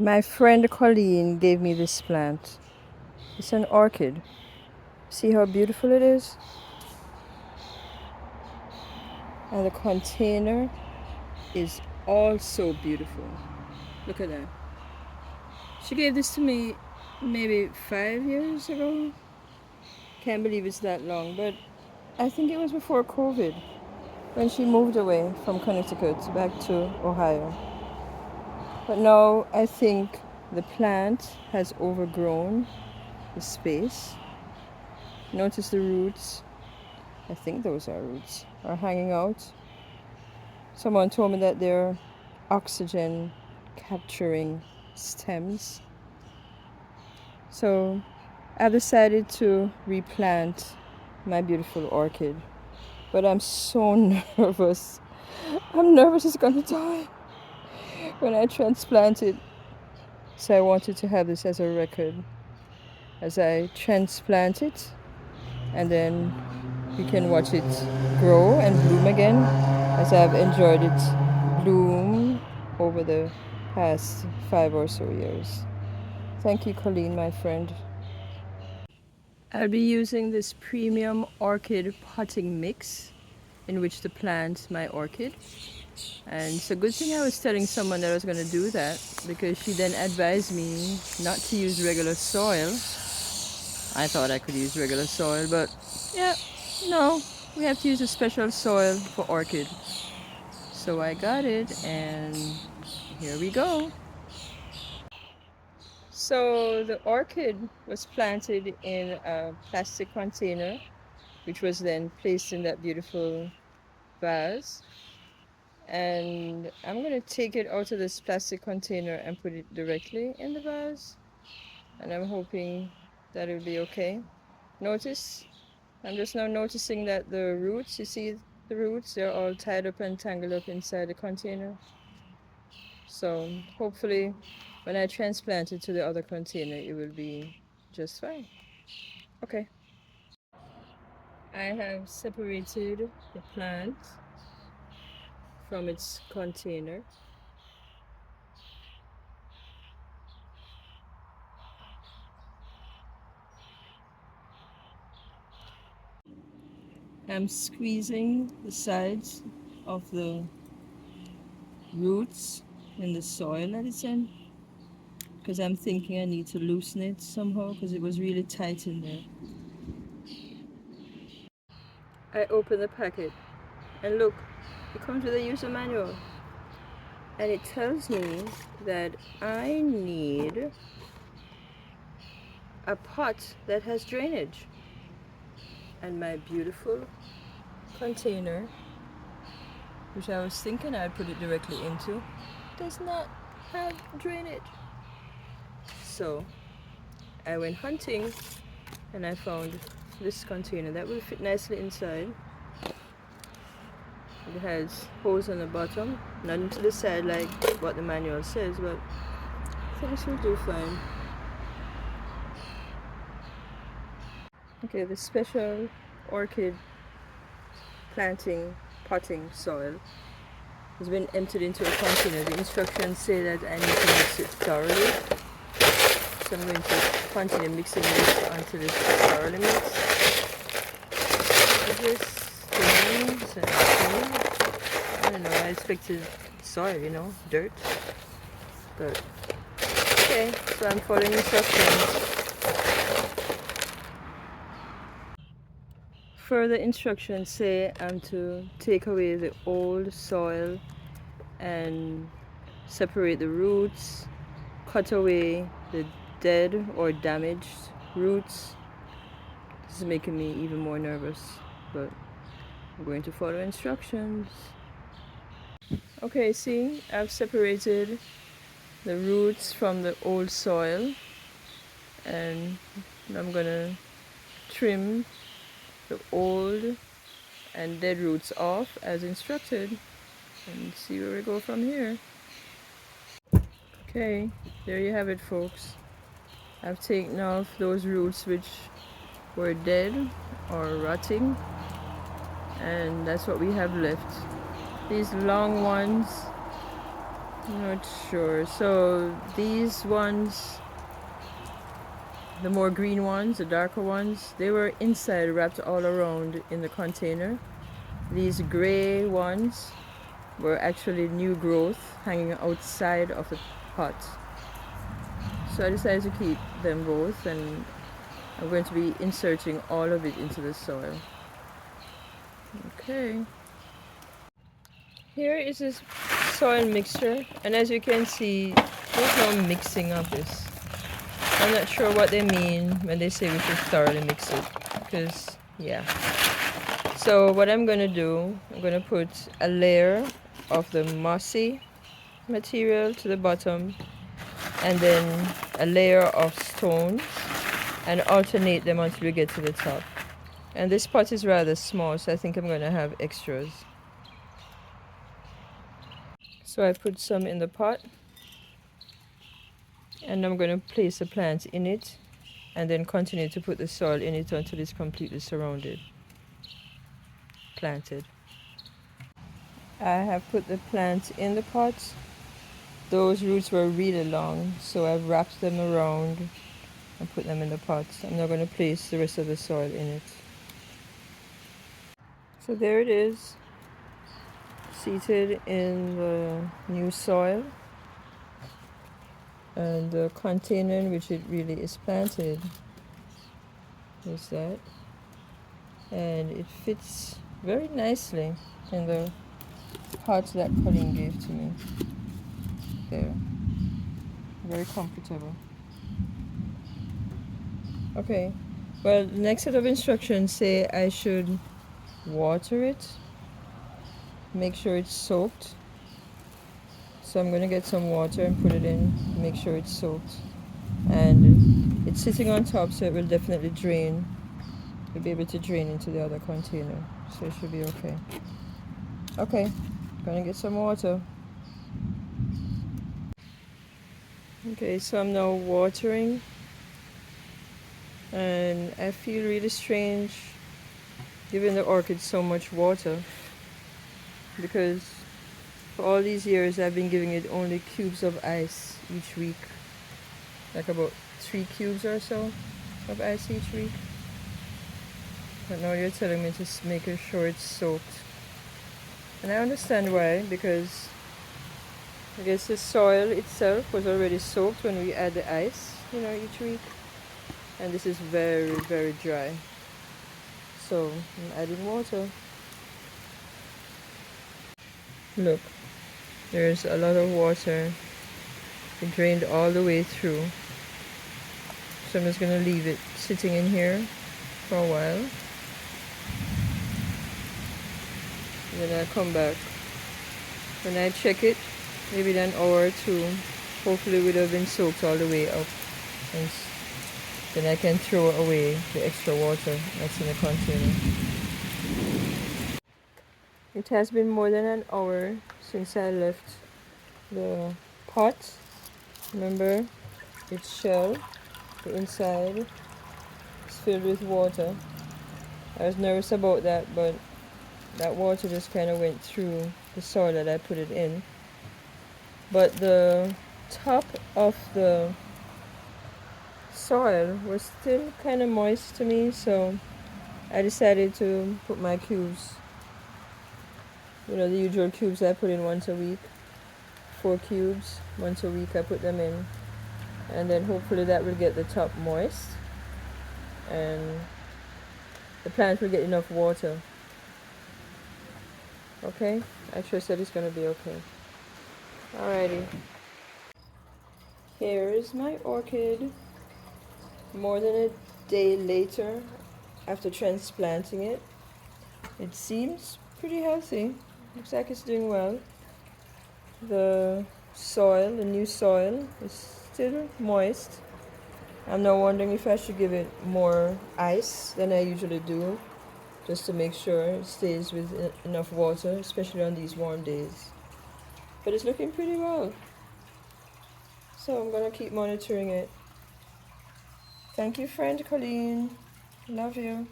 My friend Colleen gave me this plant. It's an orchid. See how beautiful it is? And the container is also beautiful. Look at that. She gave this to me maybe 5 years ago. Can't believe it's that long, but I think it was before COVID when she moved away from Connecticut back to Ohio. But now I think the plant has overgrown the space. Notice the roots. I think those are roots are hanging out. Someone told me that they're oxygen capturing stems. So I've decided to replant my beautiful orchid. But I'm so nervous. I'm nervous it's gonna die when I transplant it. So I wanted to have this as a record as I transplant it, and then you can watch it grow and bloom again, as I've enjoyed it bloom over the past 5 or so years. Thank you, Colleen, my friend. I'll be using this premium orchid potting mix in which to plant my orchid. And it's a good thing I was telling someone that I was going to do that, because she then advised me not to use regular soil. I thought I could use regular soil, but yeah, no, we have to use a special soil for orchid. So I got it, and here we go. So the orchid was planted in a plastic container, which was then placed in that beautiful vase. And I'm going to take it out of this plastic container and put it directly in the vase. And I'm hoping that it'll be okay. Notice, I'm just now noticing that the roots, you see the roots, they're all tied up and tangled up inside the container. So hopefully when I transplant it to the other container, it will be just fine. Okay. I have separated the plant from its container. I'm squeezing the sides of the roots in the soil that it's in, because I'm thinking I need to loosen it somehow because it was really tight in there. I open the packet and look, it comes with a user manual, and it tells me that I need a pot that has drainage, and my beautiful container, which I was thinking I'd put it directly into, does not have drainage. So I went hunting and I found this container that will fit nicely inside. It has holes on the bottom, not into the side like what the manual says, but I think this will do fine. Okay, the special orchid planting potting soil has been emptied into a container. The instructions say that I need to mix it thoroughly. So I'm going to continue mixing this until it's thoroughly mixed. This things and I don't know, I expected soil, dirt. But okay, so I'm following instructions. Further instructions say I'm to take away the old soil and separate the roots, cut away the dead or damaged roots. This is making me even more nervous, but I'm going to follow instructions. Okay, see, I've separated the roots from the old soil, and I'm gonna trim the old and dead roots off as instructed and see where we go from here. Okay, there you have it, folks. I've taken off those roots which were dead or rotting, and that's what we have left. These long ones I'm not sure. So these ones, the more green ones, the darker ones, they were inside, wrapped all around in the container. These gray ones were actually new growth hanging outside of the pot. So I decided to keep them both, and I'm going to be inserting all of it into the soil. Okay. Here is this soil mixture, and as you can see, there's no mixing of this. I'm not sure what they mean when they say we should thoroughly mix it, because yeah. So what I'm gonna do, I'm gonna put a layer of the mossy material to the bottom, and then a layer of stones, and alternate them until we get to the top. And this pot is rather small, so I think I'm gonna have extras. So I put some in the pot, and I'm going to place the plant in it, and then continue to put the soil in it until it's completely surrounded, planted. I have put the plant in the pot. Those roots were really long, so I've wrapped them around and put them in the pot. I'm now going to place the rest of the soil in it. So there it is, seated in the new soil, and the container in which it really is planted is that, and it fits very nicely in the pot that Colleen gave to me. There, very comfortable. Okay, well, the next set of instructions say I should water it, make sure it's soaked. So I'm going to get some water and put it in, make sure it's soaked. And it's sitting on top, so it will definitely drain. You'll be able to drain into the other container, so it should be okay. Okay, gonna get some water. Okay, so I'm now watering, and I feel really strange giving the orchid so much water, because for all these years I've been giving it only cubes of ice each week, like about 3 cubes or so of ice each week. But now you're telling me to make sure it's soaked, and I understand why, because I guess the soil itself was already soaked when we add the ice, each week, and this is very, very dry. So I'm adding water. Look, there's a lot of water. It drained all the way through. So I'm just going to leave it sitting in here for a while. And then I'll come back. When I check it, maybe in an hour or two, hopefully it would have been soaked all the way up. And then I can throw away the extra water that's in the container. It has been more than an hour since I left the pot. Remember, its shell, the inside, is filled with water. I was nervous about that, but that water just kind of went through the soil that I put it in. But the top of the soil was still kind of moist to me, so I decided to put my cubes, the usual cubes I put in once a week. 4 cubes once a week I put them in, and then hopefully that will get the top moist and the plant will get enough water. Okay, I trust that it's gonna be okay. Alrighty, here is my orchid more than a day later after transplanting it. It seems pretty healthy. Looks like it's doing well. The soil, the new soil, is still moist. I'm now wondering if I should give it more ice than I usually do, just to make sure it stays with enough water, especially on these warm days. But it's looking pretty well. So I'm gonna keep monitoring it. Thank you, friend Colleen. Love you.